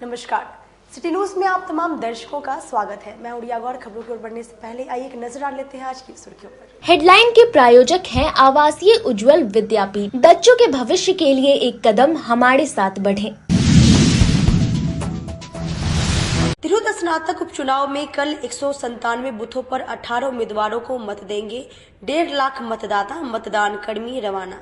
नमस्कार, city news में आप तमाम दर्शकों का स्वागत है। मैं उड़िया गौर। खबरों की ओर बढ़ने से पहले आइए एक नजर डाल लेते हैं आज की सुर्खियों पर। हेडलाइन के प्रायोजक हैं आवासीय उज्जवल विद्यापीठ। बच्चों के भविष्य के लिए एक कदम हमारे साथ बढ़ें। तिरहुत स्नातक उपचुनाव में कल 197 बूथों पर 18 उम्मीदवारों को मत देंगे 1.5 लाख मतदाता, मतदान कर्मी रवाना।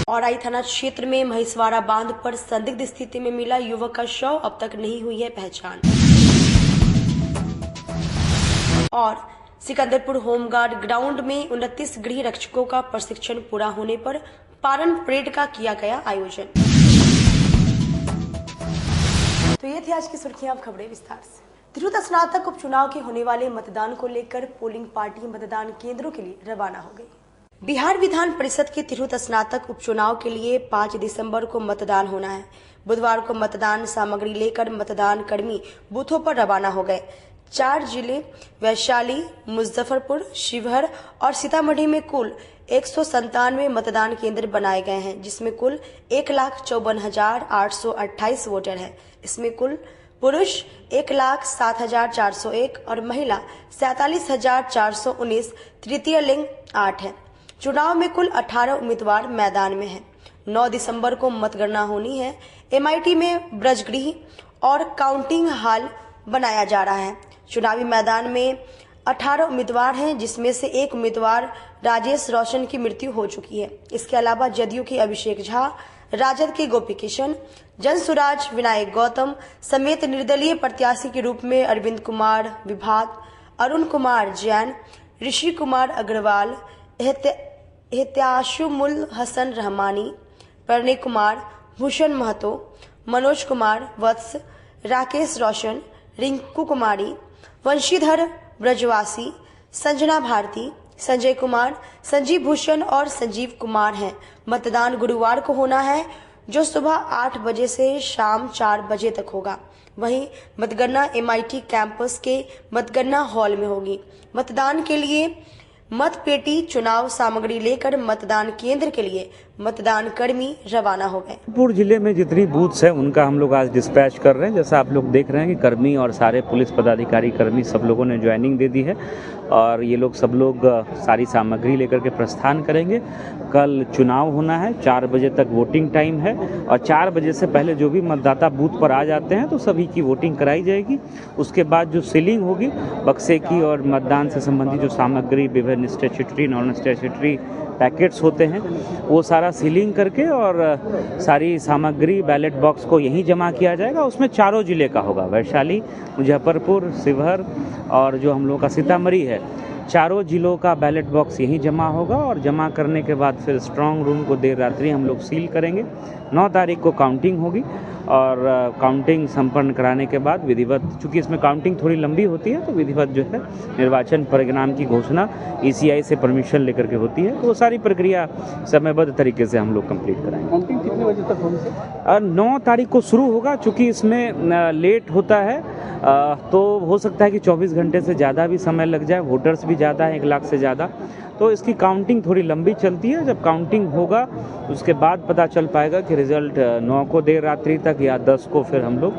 औराई थाना क्षेत्र में महिसवाड़ा बांध पर संदिग्ध स्थिति में मिला युवक का शव, अब तक नहीं हुई है पहचान। और सिकंदरपुर होमगार्ड ग्राउंड में 29 गृह रक्षकों का प्रशिक्षण पूरा होने पर पारण परेड का किया गया आयोजन। तो ये थी आज की सुर्खियां, अब खबरें विस्तार से। तिरहुत स्नातक उपचुनाव के होने वाले मतदान को लेकर पोलिंग पार्टी मतदान केंद्रों के लिए रवाना हो गई। बिहार विधान परिषद के तिरहुत स्नातक उपचुनाव के लिए 5 दिसंबर को मतदान होना है। बुधवार को मतदान सामग्री लेकर मतदान कर्मी बूथों पर रवाना हो गए। 4 जिले वैशाली, मुजफ्फरपुर, शिवहर और सीतामढ़ी में कुल 197 मतदान केंद्र बनाए गए हैं, जिसमें कुल 1,54,828 वोटर हैं। इसमें कुल पुरुष 1,07,401 और महिला 47,419, तृतीय लिंग 8 है। चुनाव में कुल 18 उम्मीदवार मैदान में हैं। 9 दिसंबर को मतगणना होनी है। MIT में ब्रजगृह और काउंटिंग हॉल बनाया जा रहा है। चुनावी मैदान में 18 उम्मीदवार हैं, जिसमें से एक उम्मीदवार राजेश रोशन की मृत्यु हो चुकी है। इसके अलावा जदयू के अभिषेक झा, राजद के गोपी किशन, जनसुराज विनायक गौतम समेत निर्दलीय प्रत्याशी के रूप में अरविंद कुमार विभात, अरुण कुमार जैन, ऋषि कुमार अग्रवाल, एहतियाशुमुल हसन रहमानी, प्रणय कुमार, भूषण महतो, मनोज कुमार वत्स, राकेश रोशन, रिंकू कुमारी, वंशीधर ब्रजवासी, संजना भारती, संजय कुमार, संजीव भूषण और संजीव कुमार हैं। मतदान गुरुवार को होना है, जो सुबह 8 बजे से शाम 4 बजे तक होगा। वहीं मतगणना MIT कैंपस के मतगणना हॉल में होगी। मतदान के लिए मत पेटी चुनाव सामग्री लेकर मतदान केंद्र के लिए मतदान कर्मी रवाना हो गए। पूरे जिले में जितनी बूथ्स हैं उनका हम लोग आज डिस्पैच कर रहे हैं। जैसा आप लोग देख रहे हैं कि कर्मी और सारे पुलिस पदाधिकारी कर्मी सब लोगों ने ज्वाइनिंग दे दी है और ये लोग सब लोग सारी सामग्री लेकर के प्रस्थान करेंगे। कल चुनाव होना है, 4 बजे तक वोटिंग टाइम है और 4 बजे से पहले जो भी मतदाता बूथ पर आ जाते हैं तो सभी की वोटिंग कराई जाएगी। उसके बाद जो सीलिंग होगी बक्से की और मतदान से संबंधित जो सामग्री विभिन्न स्टैट्यूटरी नॉन स्टैट्यूटरी पैकेट्स होते हैं वो सारा सीलिंग करके और सारी सामग्री बैलेट बॉक्स को यहीं जमा किया जाएगा। उसमें चारों जिले का होगा, वैशाली, मुजफ्फरपुर, शिवहर और जो हम लोग का सीतामढ़ी है, चारों जिलों का बैलेट बॉक्स यहीं जमा होगा और जमा करने के बाद फिर स्ट्रांग रूम को देर रात्रि हम लोग सील करेंगे। 9 तारीख को काउंटिंग होगी और काउंटिंग संपन्न कराने के बाद विधिवत, चूँकि इसमें काउंटिंग थोड़ी लंबी होती है तो विधिवत जो है निर्वाचन परिणाम की घोषणा ECI से परमिशन लेकर के होती है। तो वो सारी प्रक्रिया समयबद्ध तरीके से हम लोग कंप्लीट कराएंगे। काउंटिंग कितने बजे तक होगी सर? 9 तारीख को शुरू होगा। चूँकि इसमें लेट होता है तो हो सकता है कि 24 घंटे से ज़्यादा भी समय लग जाए। वोटर्स भी ज़्यादा है, 1 लाख से ज़्यादा, तो इसकी काउंटिंग थोड़ी लंबी चलती है। जब काउंटिंग होगा उसके बाद पता चल पाएगा कि रिजल्ट 9 को देर रात्रि तक या 10 को फिर हम लोग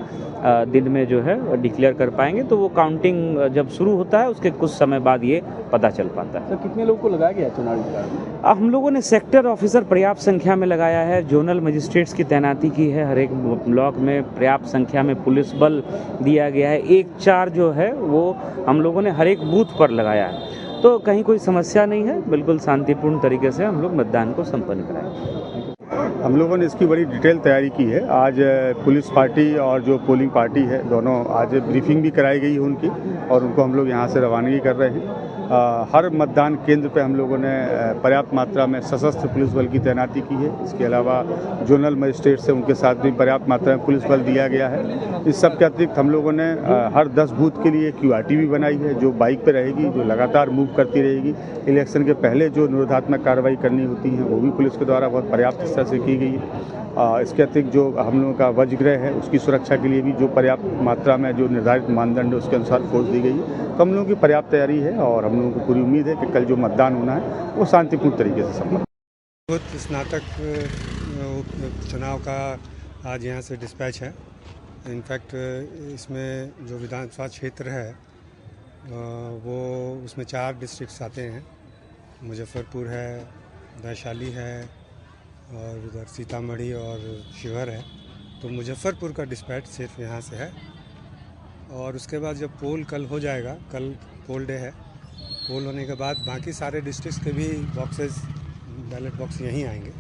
दिन में जो है डिक्लेयर कर पाएंगे। तो वो काउंटिंग जब शुरू होता है उसके कुछ समय बाद ये पता चल पाता है। सर कितने लोगों को लगाया गया चुनाव? हम लोगों ने सेक्टर ऑफिसर पर्याप्त संख्या में लगाया है, जोनल मजिस्ट्रेट्स की तैनाती की है, हर एक ब्लॉक में पर्याप्त संख्या में पुलिस बल दिया गया है। 1-4 जो है वो हम लोगों ने हर एक बूथ पर लगाया है। तो कहीं कोई समस्या नहीं है, बिल्कुल शांतिपूर्ण तरीके से हम लोग मतदान को संपन्न कराएंगे। हम लोगों ने इसकी बड़ी डिटेल तैयारी की है। आज पुलिस पार्टी और जो पोलिंग पार्टी है दोनों आज ब्रीफिंग भी कराई गई है उनकी और उनको हम लोग यहाँ से रवानगी कर रहे हैं। हर मतदान केंद्र पे हम लोगों ने पर्याप्त मात्रा में सशस्त्र पुलिस बल की तैनाती की है। इसके अलावा जोनल मजिस्ट्रेट से उनके साथ भी पर्याप्त मात्रा में पुलिस बल दिया गया है। इस सब के अतिरिक्त हम लोगों ने हर 10 बूथ के लिए QRT भी बनाई है, जो बाइक पे रहेगी, जो लगातार मूव करती रहेगी। इलेक्शन के पहले जो निरोधात्मक कार्रवाई करनी होती है वो भी पुलिस के द्वारा बहुत पर्याप्त स्तर से की गई है। इसके अतिरिक्त जो हम लोगों का वजगृह है उसकी सुरक्षा के लिए भी जो पर्याप्त मात्रा में जो निर्धारित मानदंड है उसके अनुसार फोर्स दी गई है। तो हम लोगों की पर्याप्त तैयारी है और हम लोगों को पूरी उम्मीद है कि कल जो मतदान होना है वो शांतिपूर्ण तरीके से संपन्न। स्नातक चुनाव का आज यहाँ से डिस्पैच है। इनफैक्ट इसमें जो विधानसभा क्षेत्र है वो उसमें 4 डिस्ट्रिक्ट्स आते हैं। मुजफ्फरपुर है, वैशाली है और उधर सीतामढ़ी और शिवहर है। तो मुजफ्फरपुर का डिस्पैच सिर्फ यहाँ से है। और उसके बाद जब पोल कल हो जाएगा, कल पोल डे है, पोल होने के बाद बाकी सारे डिस्ट्रिक्ट्स के भी बॉक्सेस, बैलेट बॉक्स यहीं आएंगे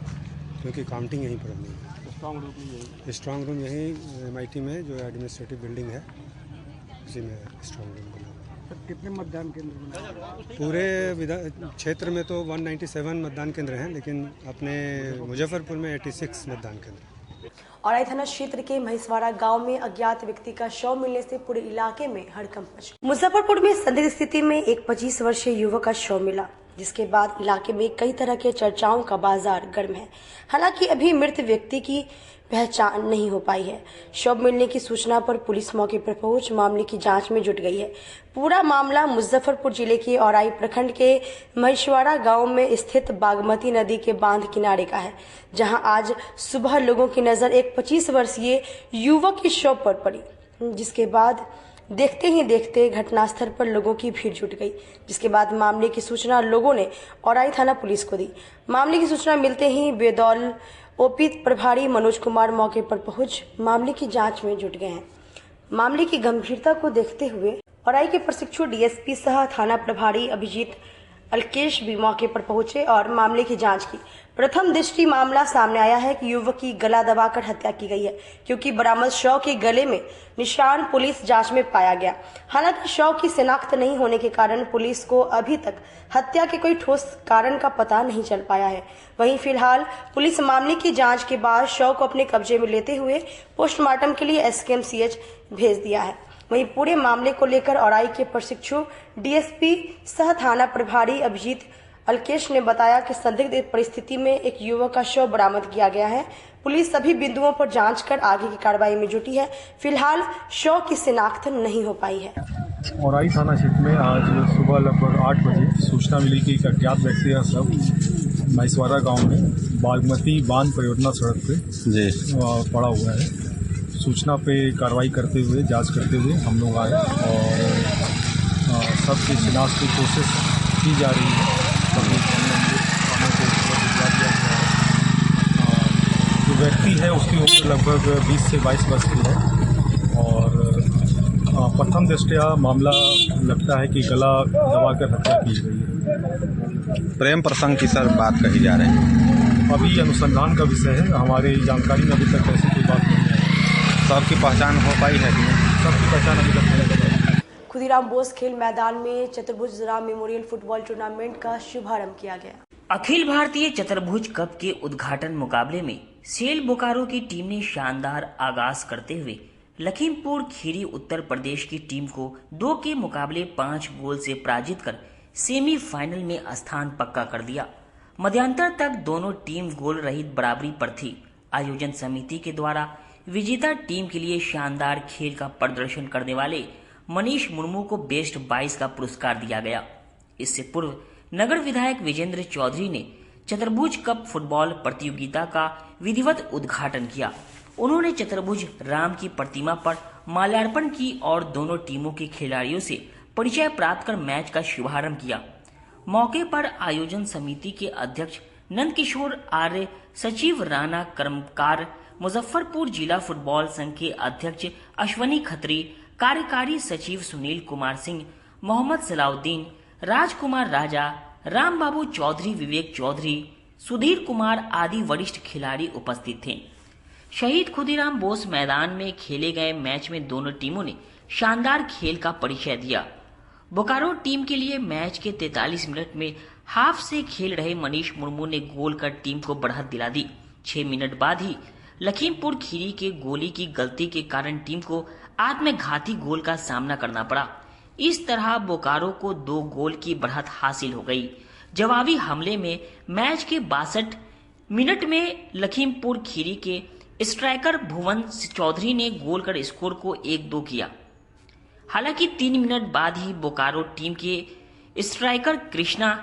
क्योंकि काउंटिंग यहीं पर होनी है। स्ट्रॉन्ग रूम यहीं MIT में जो एडमिनिस्ट्रेटिव बिल्डिंग है उसी में स्ट्रॉन्ग रूम बना। कितने मतदान केंद्र पूरे क्षेत्र में तो 197 मतदान केंद्र हैं, लेकिन अपने मुजफ्फरपुर में 86 मतदान केंद्र। औराई थाना क्षेत्र के महेशवाड़ा गांव में अज्ञात व्यक्ति का शव मिलने से पूरे इलाके में हड़कंप मचा। मुजफ्फरपुर में संदिग्ध स्थिति में एक 25 वर्षीय युवक का शव मिला, जिसके बाद इलाके में कई तरह के चर्चाओं का बाजार गर्म है। हालांकि अभी मृत व्यक्ति की पहचान नहीं हो पाई है। शव मिलने की सूचना पर पुलिस मौके पर पहुंच मामले की जांच में जुट गई है। पूरा मामला मुजफ्फरपुर जिले के औराई प्रखंड के महेशवाड़ा गांव में स्थित बागमती नदी के बांध किनारे का है, जहां आज सुबह लोगों की नजर एक 25 वर्षीय युवक के शव पर पड़ी, जिसके बाद देखते ही देखते घटनास्थल पर लोगों की भीड़ जुट गई, जिसके बाद मामले की सूचना लोगों ने औराई थाना पुलिस को दी। मामले की सूचना मिलते ही बेदौल ओपी प्रभारी मनोज कुमार मौके पर पहुंच मामले की जांच में जुट गए हैं। मामले की गंभीरता को देखते हुए औराई के प्रशिक्षु DSP सह थाना प्रभारी अभिजीत अलकेश भी मौके पर पहुंचे और मामले की जांच की। प्रथम दृष्टि मामला सामने आया है कि युवक की गला दबाकर हत्या की गई है, क्योंकि बरामद शव के गले में निशान पुलिस जांच में पाया गया। हालांकि शव की शिनाख्त नहीं होने के कारण पुलिस को अभी तक हत्या के कोई ठोस कारण का पता नहीं चल पाया है। वहीं फिलहाल पुलिस मामले की जांच के बाद शव को अपने कब्जे में लेते हुए पोस्टमार्टम के लिए SKMCH भेज दिया है। वहीं पूरे मामले को लेकर औराई के प्रशिक्षु DSP सह थाना प्रभारी अभिजीत अलकेश ने बताया कि संदिग्ध परिस्थिति में एक युवक का शव बरामद किया गया है। पुलिस सभी बिंदुओं पर जांच कर आगे की कार्रवाई में जुटी है। फिलहाल शव की शिनाख्त नहीं हो पाई है। औराई थाना क्षेत्र में आज सुबह लगभग 8 बजे सूचना मिली कि एक अज्ञात व्यक्ति का शव महेशवाड़ा गांव में बागमती बांध परियोजना सड़क पे पड़ा हुआ है। सूचना पे कार्रवाई करते हुए, जांच करते हुए हम लोग आए और सबकी शिनाख्त की कोशिश की जा रही है। जो व्यक्ति है उसकी उम्र लगभग 20 से 22 वर्ष की है और प्रथम दृष्टया मामला लगता है कि गला दबाकर हत्या की गई है। प्रेम प्रसंग की सर बात कही जा रही है। अभी अनुसंधान का विषय है, हमारी जानकारी में अभी तक ऐसी कोई बात नहीं है। सबकी पहचान हो पाई है कि नहीं? सबकी पहचान अभी तक नहीं हो पाई। खुदीराम बोस खेल मैदान में चतुर्भुज राम मेमोरियल फुटबॉल टूर्नामेंट का शुभारंभ किया गया। अखिल भारतीय चतुर्भुज कप के उद्घाटन मुकाबले में सेल बोकारो की टीम ने शानदार आगाज करते हुए लखीमपुर खीरी उत्तर प्रदेश की टीम को 2 के मुकाबले 5 गोल से पराजित कर सेमीफाइनल में स्थान पक्का कर दिया। मध्यांतर तक दोनों टीम गोल रहित बराबरी पर थी। आयोजन समिति के द्वारा विजेता टीम के लिए शानदार खेल का प्रदर्शन करने वाले मनीष मुर्मू को बेस्ट 22 का पुरस्कार दिया गया। इससे पूर्व नगर विधायक विजेंद्र चौधरी ने चतुर्भुज कप फुटबॉल प्रतियोगिता का विधिवत उद्घाटन किया। उन्होंने चतुर्भुज राम की प्रतिमा पर माल्यार्पण की और दोनों टीमों के खिलाड़ियों से परिचय प्राप्त कर मैच का शुभारंभ किया। मौके पर आयोजन समिति के अध्यक्ष नंदकिशोर आर्य, सचिव राणा कर्मकार, मुजफ्फरपुर जिला फुटबॉल संघ के अध्यक्ष अश्वनी खत्री, कार्यकारी सचिव सुनील कुमार सिंह, मोहम्मद सलाउद्दीन, राजकुमार राजा, राम बाबू चौधरी, विवेक चौधरी, सुधीर कुमार आदि वरिष्ठ खिलाड़ी उपस्थित थे। शहीद खुदीराम बोस मैदान में खेले गए मैच में दोनों टीमों ने शानदार खेल का परिचय दिया। बोकारो टीम के लिए मैच के 43 मिनट में हाफ से खेल रहे मनीष मुर्मू ने गोल कर टीम को बढ़त दिला दी। 6 मिनट बाद ही लखीमपुर खीरी के गोली की गलती के कारण टीम को आत्मघाती गोल का सामना करना पड़ा। इस तरह बोकारो को 2 गोल की बढ़त हासिल हो गई। जवाबी हमले में मैच के 62 मिनट में लखीमपुर खीरी के स्ट्राइकर भुवन चौधरी ने गोल कर स्कोर को 1-2 किया। हालांकि 3 मिनट बाद ही बोकारो टीम के स्ट्राइकर कृष्णा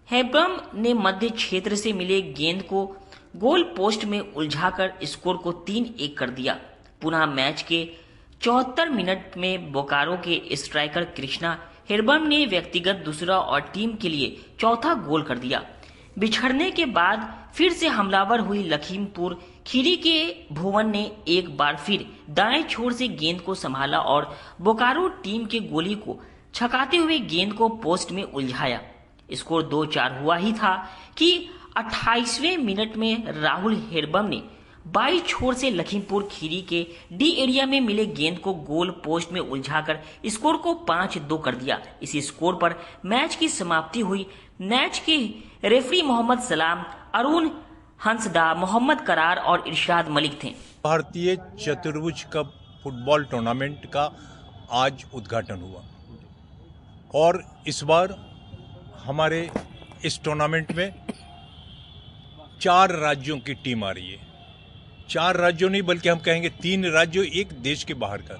हेब्रम ने मध्य क्षेत्र से मिले गेंद को गोल पोस्ट में उलझाकर स्कोर को 3-1 कर दिया। पुनः मैच के 74 मिनट में बोकारो के स्ट्राइकर कृष्णा हिरबम ने व्यक्तिगत दूसरा और टीम के लिए चौथा गोल कर दिया। बिछड़ने के बाद फिर से हमलावर हुई लखीमपुर खीरी के भुवन ने एक बार फिर दाएं छोर से गेंद को संभाला और बोकारो टीम के गोली को छकाते हुए गेंद को पोस्ट में उलझाया। स्कोर 2-4 हुआ ही था कि 28वें मिनट में राहुल हिरबम ने बाई छोर से लखीमपुर खीरी के डी एरिया में मिले गेंद को गोल पोस्ट में उलझाकर स्कोर को 5-2 कर दिया। इसी स्कोर पर मैच की समाप्ति हुई। मैच के रेफरी मोहम्मद सलाम, अरुण हंसदा, मोहम्मद करार और इरशाद मलिक थे। भारतीय चतुर्भुज कप फुटबॉल टूर्नामेंट का आज उद्घाटन हुआ और इस बार हमारे इस टूर्नामेंट में 4 राज्यों की टीम आ रही है। 4 राज्यों नहीं बल्कि हम कहेंगे 3 राज्यों, एक देश के बाहर का।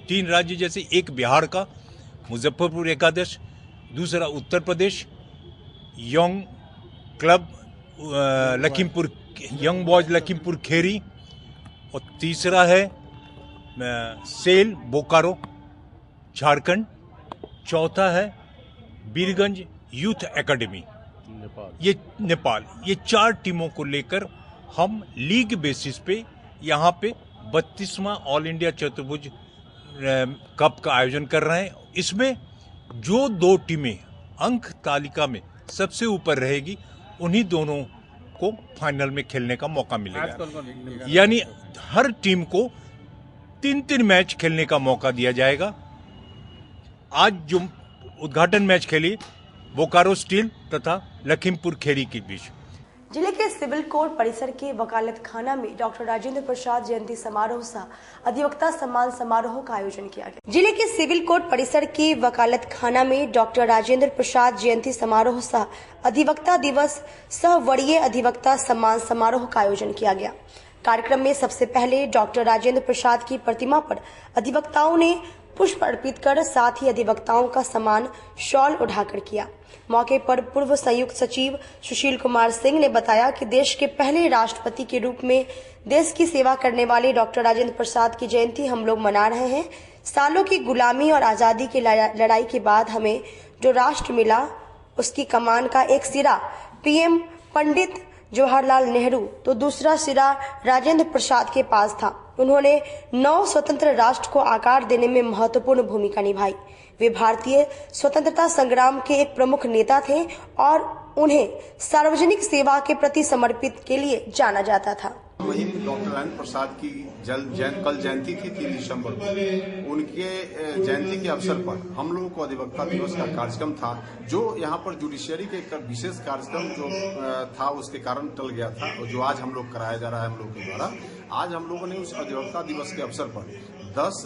3 राज्य जैसे एक बिहार का मुजफ्फरपुर एकादश, दूसरा Uttar Pradesh young club Lakhimpur young boys Lakhimpur Kheri और तीसरा है सेल बोकारो झारखंड, चौथा है बीरगंज यूथ एकेडमी ये नेपाल। ये 4 टीमों को लेकर हम लीग बेसिस पे यहाँ पे 32वां ऑल इंडिया चतुर्भुज कप का आयोजन कर रहे हैं। इसमें जो 2 टीमें अंक तालिका में सबसे ऊपर रहेगी उन्हीं दोनों को फाइनल में खेलने का मौका मिलेगा। यानी हर टीम को 3-3 मैच खेलने का मौका दिया जाएगा। आज जो उद्घाटन मैच खेली बोकारो स्टील तथा लखीमपुर खेरी के बीच। जिले के सिविल कोर्ट परिसर के वकालत खाना में डॉक्टर राजेंद्र प्रसाद जयंती समारोह सह अधिवक्ता सम्मान समारोह का आयोजन किया गया। जिले के सिविल कोर्ट परिसर के वकालत खाना में डॉक्टर राजेंद्र प्रसाद जयंती समारोह सह अधिवक्ता दिवस सह वरीय अधिवक्ता सम्मान समारोह का आयोजन किया गया। कार्यक्रम में सबसे पहले डॉक्टर राजेंद्र प्रसाद की प्रतिमा पर अधिवक्ताओं ने पुष्प अर्पित कर साथ ही अधिवक्ताओं का सम्मान शॉल उठाकर किया। मौके पर पूर्व संयुक्त सचिव सुशील कुमार सिंह ने बताया कि देश के पहले राष्ट्रपति के रूप में देश की सेवा करने वाले डॉक्टर राजेंद्र प्रसाद की जयंती हम लोग मना रहे हैं। सालों की गुलामी और आजादी की लड़ाई के बाद हमें जो राष्ट्र मिला उसकी कमान का एक सिरा पीएम पंडित जवाहरलाल नेहरू तो दूसरा सिरा राजेंद्र प्रसाद के पास था। उन्होंने 9 स्वतंत्र राष्ट्र को आकार देने में महत्वपूर्ण भूमिका निभाई। वे भारतीय स्वतंत्रता संग्राम के एक प्रमुख नेता थे और उन्हें सार्वजनिक सेवा के प्रति समर्पित के लिए जाना जाता था। वही डॉक्टर राजेंद्र प्रसाद की कल जयंती थी 3 दिसंबर को। उनके जयंती के अवसर पर हम लोगों को अधिवक्ता दिवस का कार्यक्रम था, जो यहाँ पर जुडिशियरी के एक विशेष कार्यक्रम जो था उसके कारण टल गया था, और जो आज हम लोग कराया जा रहा है हम लोग के द्वारा। आज हम लोगों ने उस अधिवक्ता दिवस के अवसर पर 10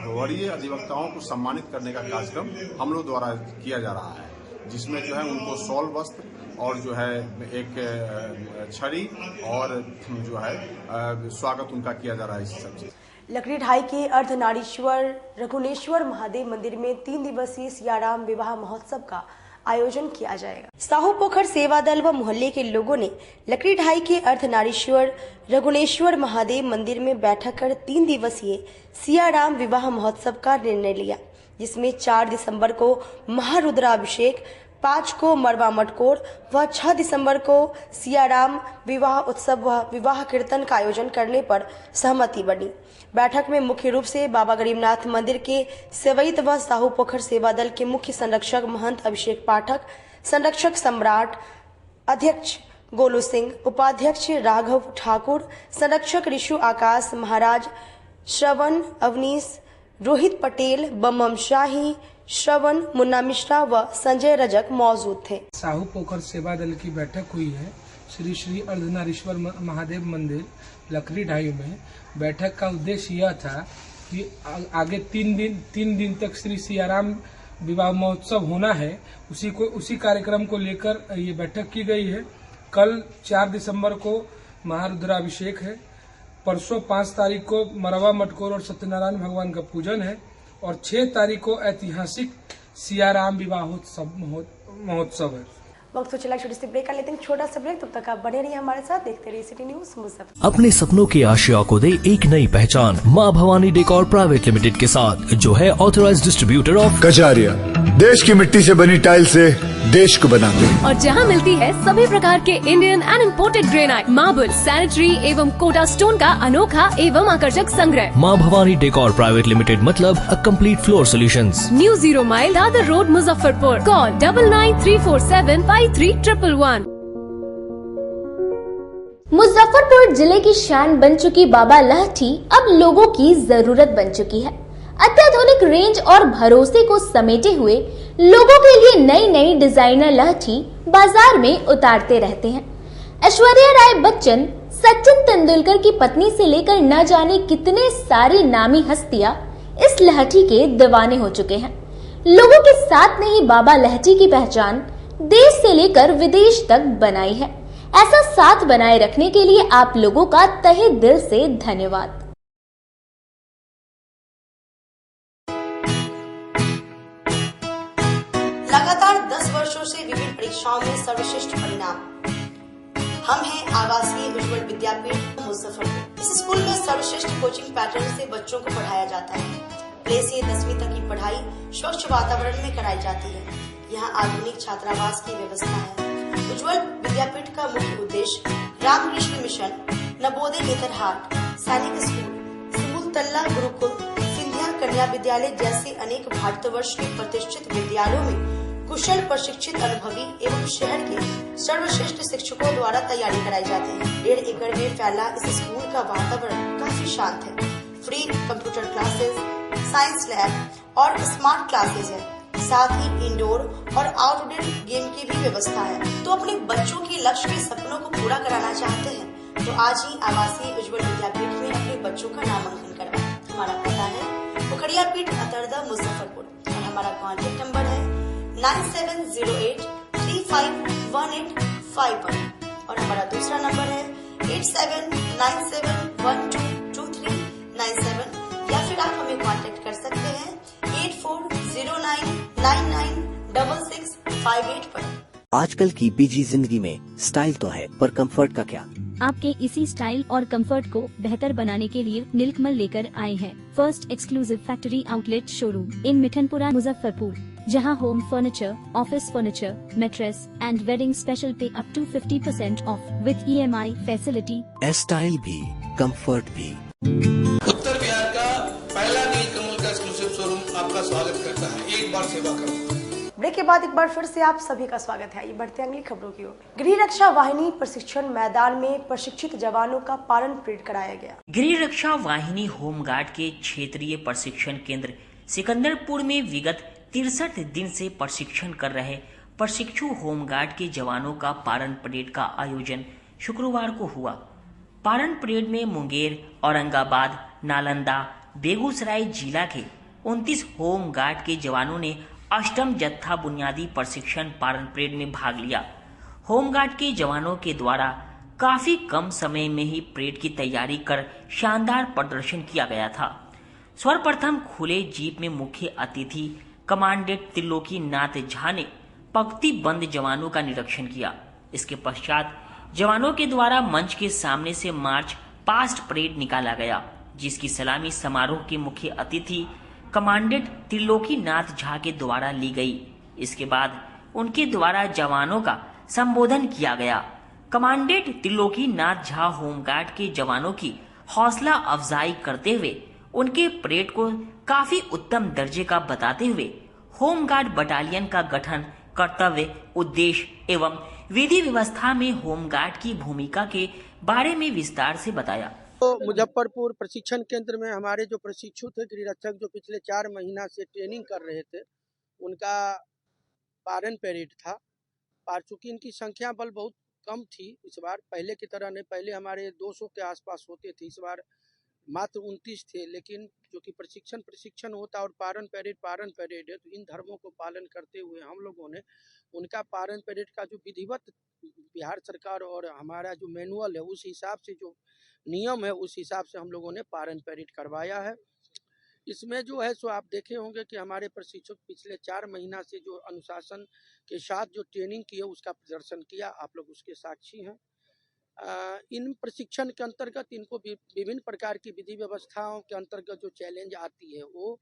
वरीय अधिवक्ताओं को सम्मानित करने का कार्यक्रम हम लोग द्वारा किया जा रहा है, जिसमें जो है उनको शॉल वस्त्र और जो है एक छड़ी और जो है स्वागत उनका किया जा रहा है। इस सबसे लकड़ी ढाई के अर्धनारीश्वर रघुनेश्वर महादेव मंदिर में 3 दिवसीय सियाराम विवाह महोत्सव का आयोजन किया जाएगा। साहू पोखर सेवा दल व मोहल्ले के लोगों ने लकड़ी ढाई के अर्धनारीश्वर रघुनेश्वर महादेव मंदिर में बैठक कर 3 दिवसीय सियाराम विवाह महोत्सव का निर्णय लिया, जिसमें 4 दिसंबर को महारुद्राभिषेक, 5 को मरवा मटकोर व 6 दिसंबर को सियाराम विवाह उत्सव व विवाह कीर्तन का आयोजन करने पर सहमति बनी। बैठक में मुख्य रूप से बाबा गरीबनाथ मंदिर के सेवईत व साहू पोखर सेवा दल के मुख्य संरक्षक महंत अभिषेक पाठक, संरक्षक सम्राट, अध्यक्ष गोलू सिंह, उपाध्यक्ष राघव ठाकुर, संरक्षक ऋषु आकाश महाराज, श्रवण अवनीश, रोहित पटेल, बमम शाही, श्रवण, मुन्ना मिश्रा व संजय रजक मौजूद थे। साहू पोखर सेवा दल की बैठक हुई है श्री श्री अर्धनारीश्वर महादेव मंदिर लकड़ी ढाई में। बैठक का उद्देश्य यह था कि आगे 3 दिन तक श्री सियाराम विवाह महोत्सव होना है, उसी कार्यक्रम को लेकर ये बैठक की गई है। कल 4 दिसंबर को महारुद्राभिषेक है, परसों 5 तारीख को मरवा मटकोर और सत्यनारायण भगवान का पूजन है और 6 तारीख को ऐतिहासिक सियाराम विवाहोत्सव महोत्सव है। वक्त तो चला छोटी सी ब्रेक कर लेते हैं, छोटा सा ब्रेक। तब तक आप बने रहिए हमारे साथ, देखते रहिए सिटी न्यूज मुजफ्फरपुर। अपने सपनों की आशिया को दे एक नई पहचान माँ भवानी डेकोर प्राइवेट लिमिटेड के साथ, जो है ऑथराइज्ड डिस्ट्रीब्यूटर ऑफ कजारिया। देश की मिट्टी से बनी टाइल से देश को बनाते हैं, और जहां मिलती है सभी प्रकार के Indian and imported granite, marble, sanitary एवं कोटा स्टोन का अनोखा एवं आकर्षक संग्रह। माँ भवानी डेकोर प्राइवेट लिमिटेड मतलब a complete floor solutions. New 0 mile Dadar road Muzaffarpur. Call 9934753111। Muzaffarpur जिले की शान बन चुकी बाबा लाठी अब लोगों की जरूरत बन चुकी है। अत्याधुनिक रेंज और भरोसे को समेटे हुए लोगों के लिए नई नई डिजाइनर लाठी बाजार में उतारते रहते हैं। ऐश्वर्या राय बच्चन, सचिन तेंदुलकर की पत्नी से लेकर न जाने कितने सारी नामी हस्तियां इस लाठी के दीवाने हो चुके हैं। लोगों के साथ ने ही बाबा लाठी की पहचान देश से लेकर विदेश तक बनाई है। ऐसा साथ बनाए रखने के लिए आप लोगों का तहे दिल से धन्यवाद। लगातार 10 वर्षों से विभिन्न परीक्षाओं में सर्वश्रेष्ठ परिणाम। हम हैं आवासीय उज्ज्वल विद्यापीठ मुजफ्फरपुर। इस स्कूल में सर्वश्रेष्ठ कोचिंग पैटर्न से बच्चों को पढ़ाया जाता है। प्ले से 10वीं तक की पढ़ाई स्वच्छ वातावरण में कराई जाती है। यहाँ आधुनिक छात्रावास की व्यवस्था है। उज्ज्वल विद्यापीठ का मुख्य उद्देश्य रामकृष्ण मिशन, नवोदय नेतरहाट, सैनिक स्कूल, सिमुलतल्ला गुरुकुल, सिंधिया कन्या विद्यालय जैसे अनेक भारतवर्ष के प्रतिष्ठित विद्यालयों में कुशल प्रशिक्षित अनुभवी एवं शहर के सर्वश्रेष्ठ शिक्षकों द्वारा तैयारी कराई जाती है। 1.5 एकड़ में फैला इस स्कूल का वातावरण काफी शांत है। Free computer classes, science lab और स्मार्ट क्लासेस है। साथ ही इंडोर और आउटडोर गेम की भी व्यवस्था है। तो अपने बच्चों के लक्ष्य के सपनों को पूरा कराना चाहते हैं तो आज ही आवासीय उज्ज्वल विद्यापीठ में अपने बच्चों का नामांकन करवाएं। हमारा पता है पोखरिया पीठ अतरदा मुजफ्फरपुर और हमारा कॉन्टेक्ट नंबर है 9708 351851 और हमारा दूसरा नंबर है 8797122397 या फिर आप हमें कांटेक्ट कर सकते हैं 8409996658 पर। आजकल की बिजी जिंदगी में स्टाइल तो है पर कंफर्ट का क्या? आपके इसी स्टाइल और कंफर्ट को बेहतर बनाने के लिए नीलकमल लेकर आए हैं first exclusive factory outlet showroom in Mithanpura Muzaffarpur, जहां home furniture, office furniture, mattress and wedding special पे up to 50% off with EMI facility. Style भी कंफर्ट भी। उत्तर बिहार का पहला नीलकमल का एक्सक्लूसिव शोरूम आपका स्वागत करता है। एक बार सेवा करो। ब्रेक के बाद एक बार फिर से आप सभी का स्वागत है। ये बढ़ते अगली खबरों की ओर। गृह रक्षा वाहिनी प्रशिक्षण मैदान में प्रशिक्षित जवानों का पारण परेड कराया गया। गृह रक्षा वाहिनी होमगार्ड के क्षेत्रीय प्रशिक्षण केंद्र सिकंदरपुर में विगत 63 दिन से प्रशिक्षण कर रहे प्रशिक्षु होमगार्ड के जवानों का पारण परेड का आयोजन शुक्रवार को हुआ। पारण परेड में मुंगेर, औरंगाबाद, नालंदा, बेगूसराय जिला के 29 होमगार्ड के जवानों ने अष्टम जत्था बुनियादी प्रशिक्षण पारण परेड में भाग लिया। होमगार्ड के जवानों के द्वारा काफी कम समय में ही परेड की तैयारी कर शानदार प्रदर्शन किया गया था। सर्वप्रथम खुले जीप में मुख्य अतिथि कमांडेंट त्रिलोकी नाथ झा ने पंक्तिबंद जवानों का निरीक्षण किया। इसके पश्चात जवानों के द्वारा मंच के सामने से मार्च पास्ट परेड निकाला गया, जिसकी सलामी समारोह के मुख्य अतिथि कमांडेंट त्रिलोकी नाथ झा के द्वारा ली गई। इसके बाद उनके द्वारा जवानों का संबोधन किया गया। कमांडेंट त्रिलोकी नाथ झा होमगार्ड के जवानों की हौसला अफजाई करते हुए उनके परेड को काफी उत्तम दर्जे का बताते हुए होमगार्ड बटालियन का गठन, कर्तव्य, उद्देश्य एवं विधि व्यवस्था में होमगार्ड की भूमिका के बारे में विस्तार से बताया। तो मुजफ्फरपुर प्रशिक्षण केंद्र में हमारे जो प्रशिक्षु थे गृह रक्षक जो पिछले 4 महीना से ट्रेनिंग कर रहे थे, उनका पारण परेड था। चूंकि इनकी संख्या बल बहुत कम थी इस बार, पहले की तरह नहीं। पहले हमारे 200 के आसपास होते थे, इस बार मात्र 29 थे। लेकिन जो कि प्रशिक्षण होता और पारण परेड है, तो इन धर्मों को पालन करते हुए हम लोगों ने उनका पारण परेड का जो विधिवत बिहार सरकार और हमारा जो मैनुअल है उस हिसाब से, जो नियम है उस हिसाब से हम लोगों ने पारण परेड करवाया है। इसमें जो है सो आप देखे होंगे कि हमारे प्रशिक्षक पिछले 4 महीना से जो अनुशासन के साथ जो ट्रेनिंग की है उसका प्रदर्शन किया, आप लोग उसके साक्षी हैं। इन प्रशिक्षण के अंतर्गत इनको विभिन्न प्रकार की विधि व्यवस्थाओं के अंतर्गत जो चैलेंज आती है वो,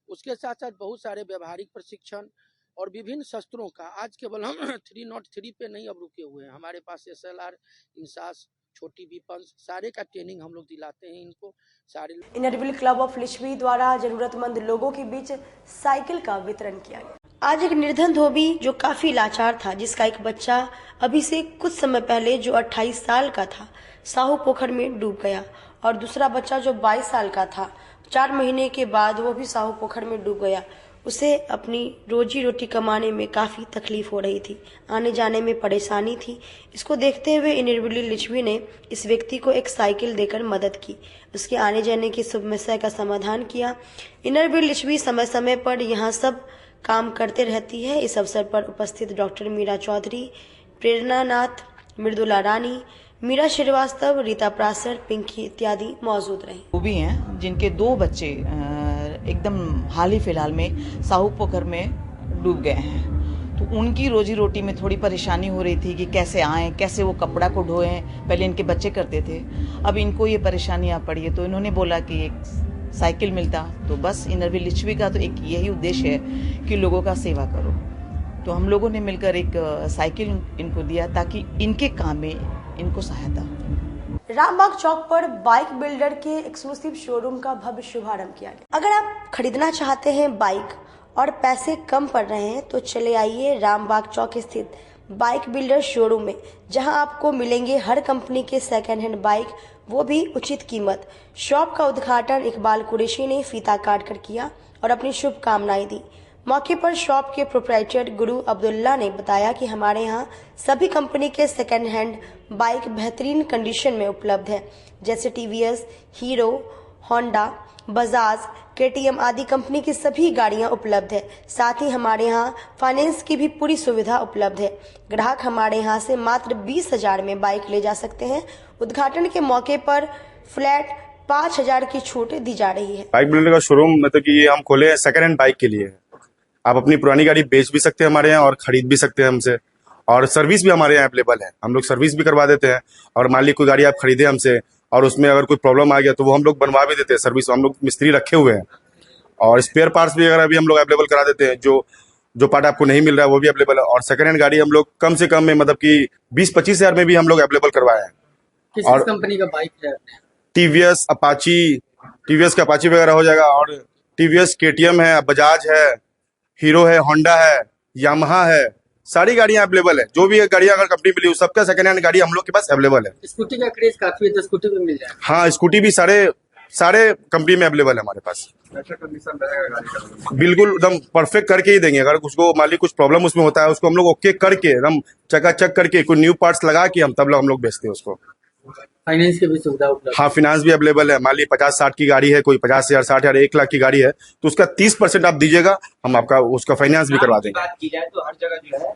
उसके साथ साथ बहुत सारे व्यवहारिक प्रशिक्षण और विभिन्न शस्त्रों का, आज केवल हम 303 पे नहीं अब रुके हुए हैं, हमारे पास SLR, इंसास, छोटी विपंस, सारे का ट्रेनिंग हम लोग दिलाते हैं इनको सारे। इनरविल क्लब ऑफ लिच्छवी द्वारा जरूरतमंद लोगों के बीच साइकिल का वितरण किया गया। आज एक निर्धन धोबी जो काफी लाचार था, जिसका एक बच्चा अभी से कुछ समय पहले जो 28 साल का था साहू पोखर में डूब गया, और दूसरा बच्चा जो 22 साल का था 4 महीने के बाद वो भी साहू पोखर में डूब गया। उसे अपनी रोजी रोटी कमाने में काफ़ी तकलीफ हो रही थी, आने जाने में परेशानी थी। इसको देखते हुए इनरविल लिच्छवी ने इस व्यक्ति को एक साइकिल देकर मदद की, उसके आने जाने की समस्या का समाधान किया। इनरविल लिच्छवी समय समय पर यहाँ सब काम करते रहती है। इस अवसर पर उपस्थित डॉक्टर मीरा चौधरी, प्रेरणा नाथ, मृदुला रानी, मीरा श्रीवास्तव, रीता प्रासर, पिंकी इत्यादि मौजूद रहे। वो भी हैं जिनके 2 बच्चे एकदम हाल ही फिलहाल में साहू पोखर में डूब गए हैं, तो उनकी रोजी रोटी में थोड़ी परेशानी हो रही थी कि कैसे आएँ, कैसे वो कपड़ा को धोएं। पहले इनके बच्चे करते थे, अब इनको ये परेशानी आ पड़ी है, तो इन्होंने बोला कि एक साइकिल मिलता तो बस। इनरविल लिच्छवी का तो एक यही उद्देश्य है कि लोगों का सेवा करो, तो हम लोगों ने मिलकर एक साइकिल इनको दिया ताकि इनके काम में इनको सहायता। रामबाग चौक पर बाइक बिल्डर के एक्सक्लूसिव शोरूम का भव्य शुभारंभ किया गया। अगर आप खरीदना चाहते हैं बाइक और पैसे कम पड़ रहे हैं तो चले आइए रामबाग चौक स्थित बाइक बिल्डर शोरूम में, जहां आपको मिलेंगे हर कंपनी के सेकंड हैंड बाइक, वो भी उचित कीमत। शॉप का उद्घाटन इकबाल कुरैशी ने फीता काट कर किया और अपनी शुभकामनाएं दी। मौके पर शॉप के प्रोप्राइटर गुरु अब्दुल्ला ने बताया कि हमारे यहाँ सभी कंपनी के सेकंड हैंड बाइक बेहतरीन कंडीशन में उपलब्ध है, जैसे TVS, hero, Honda, Bajaj, KTM आदि कंपनी की सभी गाड़ियां उपलब्ध है। साथ ही हमारे यहाँ फाइनेंस की भी पूरी सुविधा उपलब्ध है। ग्राहक हमारे यहाँ से मात्र 20,000 में बाइक ले जा सकते हैं। उद्घाटन के मौके पर फ्लैट 5,000 की छूट दी जा रही है। बाइक बिल्डर का शोरूम मतलब कि ये हम खोले हैं सेकंड हैंड बाइक के लिए। आप अपनी पुरानी गाड़ी बेच भी सकते हैं हमारे यहाँ और खरीद भी सकते हैं हमसे, और सर्विस भी हमारे यहाँ अवेलेबल है। हम लोग सर्विस भी करवा देते हैं, और मान ली कोई गाड़ी आप खरीदे हमसे और उसमें अगर कोई प्रॉब्लम आ गया तो वो हम लोग बनवा भी देते हैं। सर्विस हम लोग मिस्त्री रखे हुए हैं, और स्पेयर पार्ट्स भी अगर अभी हम लोग अवेलेबल करा देते हैं। जो पार्ट आपको नहीं मिल रहा है वो भी अवेलेबल है। और सेकंड हैंड गाड़ी हम लोग कम से कम में मतलब कि 20-25 हज़ार में भी हम लोग अवेलेबल करवाए हैं। किस कंपनी का बाइक है? TVS का अपाची वगैरह हो जाएगा, और TVS KTM है, बजाज है, हीरो है, होंडा है, यामाहा है, सारी गाड़ियां अवेलेबल है। जो भी गाड़ियां अगर कंपनी मिली सबका सेकंड हैंड गाड़ी हम लोग के पास अवेलेबल है। स्कूटी का क्रेज काफी है, तो स्कूटी भी मिल जाएगा? हाँ, स्कूटी भी सारे कंपनी में अवेलेबल है हमारे पास। बिल्कुल एकदम परफेक्ट करके ही देंगे। अगर उसको मान ली कुछ प्रॉब्लम उसमें होता है, उसको हम लोग ओके करके एकदम चकाचक करके कोई न्यू पार्ट्स लगा के हम लोग बेचते हैं उसको। फाइनेंस की भी सुविधा उपलब्ध? हाँ, फाइनेंस भी अवेलेबल है। मान ली 50-60 की गाड़ी है, कोई 50,000, 60,000, 1 लाख की गाड़ी है, तो उसका 30% आप दीजिएगा, हम आपका उसका फाइनेंस भी करवा देंगे। बात की जाए तो हर जगह जो है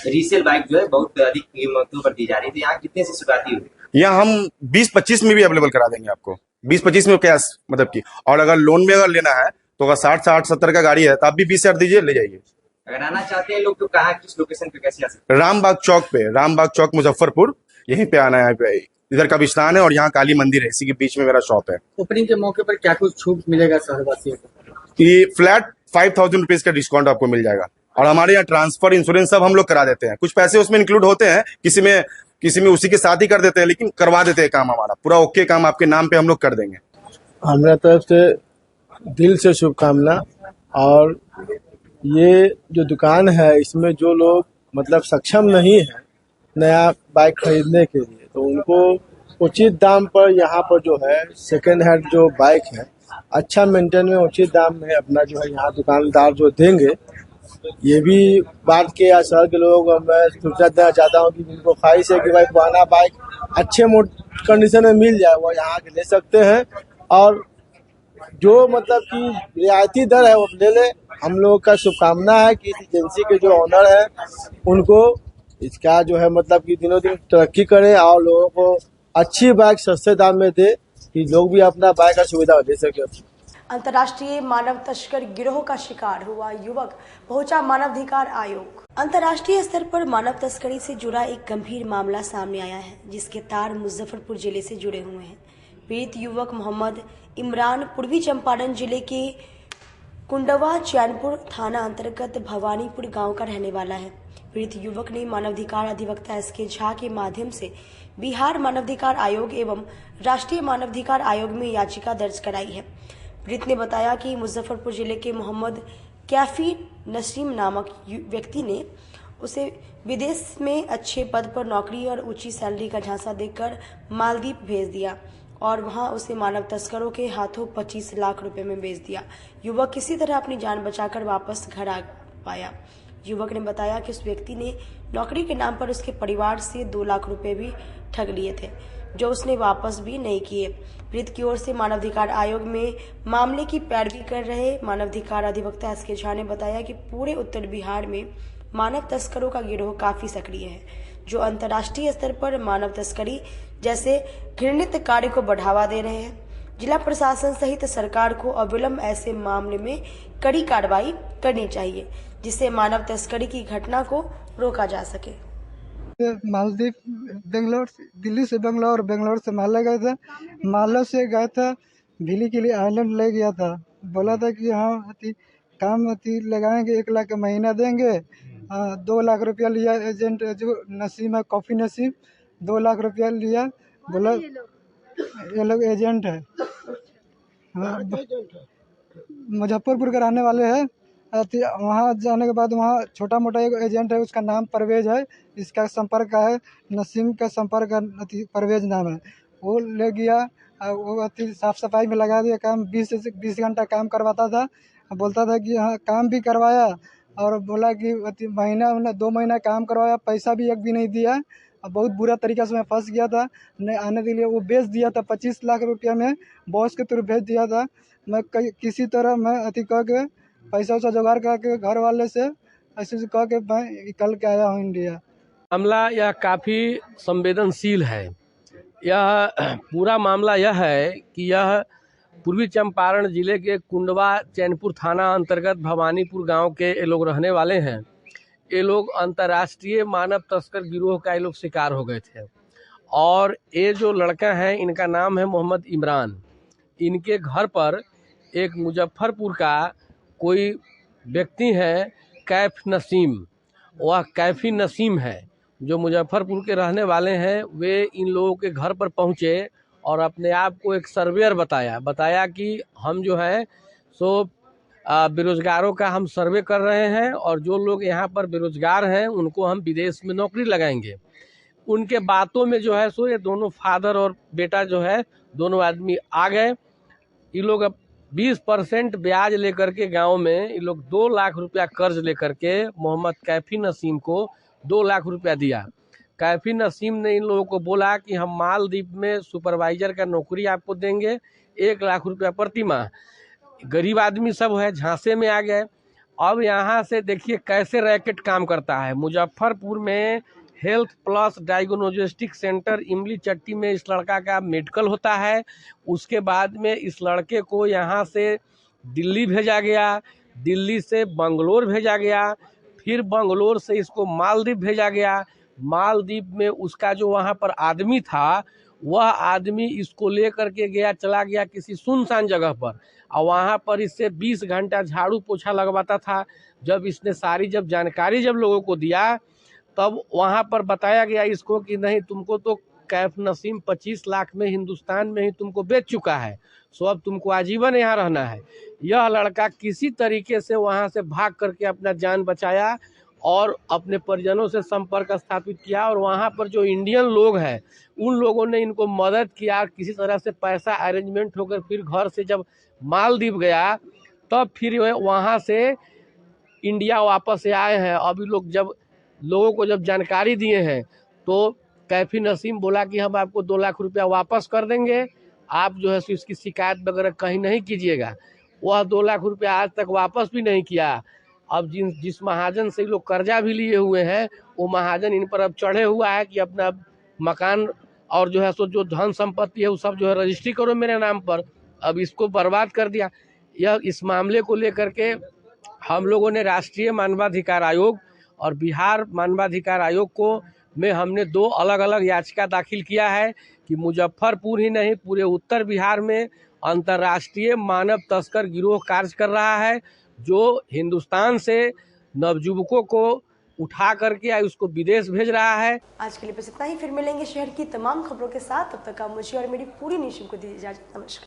रीसेल बाइक जो है बहुत अधिक कीमतों पर दी जा रही है, तो यहाँ कितने से शुरुआती हुई? यहाँ हम 20-25 में भी अवेलेबल करा देंगे आपको। 20-25 में कैश मतलब की, और अगर लोन में अगर लेना है तो अगर 60-70 का गाड़ी है तो आप भी 20,000 दीजिए, ले जाइए। अगर आना चाहते हैं लोग तो कहाँ, किस लोकेशन पे कैसे आ सकते हैं? रामबाग चौक पे, रामबाग चौक मुजफ्फरपुर, यहीं पे आना है। इधर का विस्तान है और यहाँ काली मंदिर है, इसी के बीच में मेरा शॉप है। ओपनिंग के मौके पर क्या कुछ छूट मिलेगा शहरवासियों को? ये फ्लैट 5,000 रुपीज का डिस्काउंट आपको मिल जाएगा, और हमारे यहाँ ट्रांसफर, इंश्योरेंस सब हम लोग करा देते हैं। कुछ पैसे उसमें इंक्लूड होते हैं, किसी में उसी के साथ ही कर देते हैं, लेकिन करवा देते हैं काम। हमारा पूरा ओके काम आपके नाम पे हम लोग कर देंगे। हमारा तरफ से दिल से शुभकामना। और ये जो दुकान है इसमें जो लोग मतलब सक्षम नहीं है नया बाइक खरीदने के लिए, तो उनको उचित दाम पर यहाँ पर जो है सेकेंड हैंड जो बाइक है अच्छा मेंटेन में उचित दाम में अपना जो है यहाँ दुकानदार जो देंगे। ये भी बात के या शहर के लोगों को मैं सूचना देना चाहता हूँ कि जिनको ख्वाहिश है कि भाई पुराना बाइक अच्छे कंडीशन में मिल जाए वो यहाँ के ले सकते हैं, और जो मतलब कि रियायती दर है वो ले ले। हम लोगों का शुभकामना है कि इस एजेंसी के जो ऑनर है उनको इसका जो है मतलब कि दिनों दिन तरक्की करे और लोगों को अच्छी बाइक सस्ते दाम में दे कि लोग भी अपना बाइक का सुविधा ले सके। अंतर्राष्ट्रीय मानव तस्कर गिरोह का शिकार हुआ युवक पहुंचा मानवाधिकार आयोग। अंतर्राष्ट्रीय स्तर पर मानव तस्करी से जुड़ा एक गंभीर मामला सामने आया है, जिसके तार मुजफ्फरपुर जिले से जुड़े हुए हैं। पीड़ित युवक मोहम्मद इमरान पूर्वी चंपारण जिले के कुंडवा चैनपुर थाना अंतर्गत भवानीपुर गांव का रहने वाला है। पीड़ित युवक ने मानवाधिकार अधिवक्ता एसके झा के माध्यम से बिहार मानवाधिकार आयोग एवं राष्ट्रीय मानवाधिकार आयोग में याचिका दर्ज कराई है। पीड़ित ने बताया कि मुजफ्फरपुर जिले के मोहम्मद कैफी नसीम नामक व्यक्ति ने उसे विदेश में अच्छे पद पर नौकरी और ऊंची सैलरी का झांसा देकर मालदीव भेज दिया और वहां उसे मानव तस्करों के हाथों 25 लाख रुपए में बेच दिया। युवक किसी तरह अपनी जान बचाकर वापस घर आ पाया। युवक ने बताया कि उस व्यक्ति ने नौकरी के नाम पर उसके परिवार से 2 लाख रुपए भी ठग लिए थे, जो उसने वापस भी नहीं किए। पीड़ित की ओर से मानवाधिकार आयोग में मामले की पैरवी कर रहे मानवाधिकार अधिवक्ता एसके झा ने बताया कि पूरे उत्तर बिहार में मानव तस्करों का गिरोह काफी सक्रिय है, जो अंतर्राष्ट्रीय स्तर पर मानव तस्करी जैसे घृणित कार्य को बढ़ावा दे रहे हैं। जिला प्रशासन सहित सरकार को अविलंब ऐसे मामले में कड़ी कार्रवाई करनी चाहिए, जिससे मानव तस्करी की घटना को रोका जा सके। मालदीव बेंगलोर, दिल्ली से बेंगलोर, बेंगलोर से माले गए थे। माले से गए थे भिली के लिए आइलैंड ले गया था। बोला था कि हाँ काम लगाएंगे, 1 लाख का महीना देंगे। 2 लाख रुपया लिया एजेंट जो नसीम है, कॉफी नसीम, 2 लाख रुपया लिया। बोला ये लोग एजेंट है, मुजफ्फरपुर के रहने वाले हैं। वहाँ जाने के बाद वहाँ छोटा मोटा एक एजेंट है, उसका नाम परवेज है। इसका संपर्क है नसीम का संपर्क परवेज नाम है। वो ले गया, वो साफ सफाई में लगा दिया काम। 20 घंटा काम करवाता था। बोलता था कि हाँ काम भी करवाया और बोला कि महीना 2 महीना काम करवाया, पैसा भी एक भी नहीं दिया। बहुत बुरा तरीका से मैं फंस गया था। नहीं आने के लिए वो बेच दिया था, 25 लाख रुपया में बॉस के थ्रू भेज दिया था। मैं किसी तरह मैं कह के पैसा वैसा जुगाड़ करके घर वाले से ऐसे कह के मैं निकल के आया हूँ इंडिया। मामला यह काफ़ी संवेदनशील है। यह पूरा मामला यह है कि यह पूर्वी चंपारण जिले के कुंडवा चैनपुर थाना अंतर्गत भवानीपुर गांव के ये लोग रहने वाले हैं। ये लोग अंतर्राष्ट्रीय मानव तस्कर गिरोह का ये लोग शिकार हो गए थे और ये जो लड़का है इनका नाम है मोहम्मद इमरान। इनके घर पर एक मुजफ्फरपुर का कोई व्यक्ति है कैफ नसीम, वह कैफी नसीम है जो मुजफ्फरपुर के रहने वाले हैं। वे इन लोगों के घर पर पहुँचे और अपने आप को एक सर्वेयर बताया कि हम जो है सो बेरोजगारों का हम सर्वे कर रहे हैं और जो लोग यहाँ पर बेरोजगार हैं उनको हम विदेश में नौकरी लगाएंगे। उनके बातों में जो है सो ये दोनों फादर और बेटा जो है दोनों आदमी आ गए। ये लोग अब 20% ब्याज लेकर के गांव में ये लोग 2 लाख रुपया कर्ज लेकर के मोहम्मद कैफी नसीम को 2 लाख रुपया दिया। कैफी नसीम ने इन लोगों को बोला कि हम मालदीव में सुपरवाइजर का नौकरी आपको देंगे, 1 लाख रुपया प्रति माह। गरीब आदमी सब है, झांसे में आ गए। अब यहाँ से देखिए कैसे रैकेट काम करता है। मुजफ्फरपुर में हेल्थ प्लस डायग्नोस्टिक सेंटर इमली चट्टी में इस लड़का का मेडिकल होता है। उसके बाद में इस लड़के को यहाँ से दिल्ली भेजा गया, दिल्ली से बंगलोर भेजा गया, फिर बंगलोर से इसको मालदीव भेजा गया। मालदीव में उसका जो वहाँ पर आदमी था वह आदमी इसको लेकर के चला गया किसी सुनसान जगह पर और वहाँ पर इससे 20 घंटा झाड़ू पोछा लगवाता था। जब इसने सारी जानकारी लोगों को दिया तब वहाँ पर बताया गया इसको कि नहीं, तुमको तो कैफ नसीम 25 लाख में हिंदुस्तान में ही तुमको बेच चुका है, सो अब तुमको आजीवन यहाँ रहना है। यह लड़का किसी तरीके से वहाँ से भाग करके अपना जान बचाया और अपने परिजनों से संपर्क स्थापित किया और वहाँ पर जो इंडियन लोग हैं उन लोगों ने इनको मदद किया। किसी तरह से पैसा अरेंजमेंट होकर फिर घर से जब मालदीव गया तब फिर वहाँ से इंडिया वापस से आए हैं। अभी लोगों को जब जानकारी दिए हैं तो कैफी नसीम बोला कि हम आपको 2 लाख रुपया वापस कर देंगे, आप जो है इसकी शिकायत वगैरह कहीं नहीं कीजिएगा। वह 2 लाख रुपया आज तक वापस भी नहीं किया। अब जिस महाजन से लोग कर्जा भी लिए हुए हैं वो महाजन इन पर अब चढ़े हुआ है कि अपना मकान और जो है सो जो धन संपत्ति है वो सब जो है रजिस्ट्री करो मेरे नाम पर। अब इसको बर्बाद कर दिया। इस मामले को लेकर के हम लोगों ने राष्ट्रीय मानवाधिकार आयोग और बिहार मानवाधिकार आयोग को में हमने 2 अलग अलग याचिका दाखिल किया है कि मुजफ्फरपुर ही नहीं पूरे उत्तर बिहार में अंतर्राष्ट्रीय मानव तस्कर गिरोह कार्य कर रहा है, जो हिंदुस्तान से नवयुवकों को उठा करके उसको विदेश भेज रहा है। आज के लिए बस इतना ही, फिर मिलेंगे शहर की तमाम खबरों के साथ। तब तक आप मुझे और मेरी पूरी टीम को दीजिए इजाजत। नमस्कार।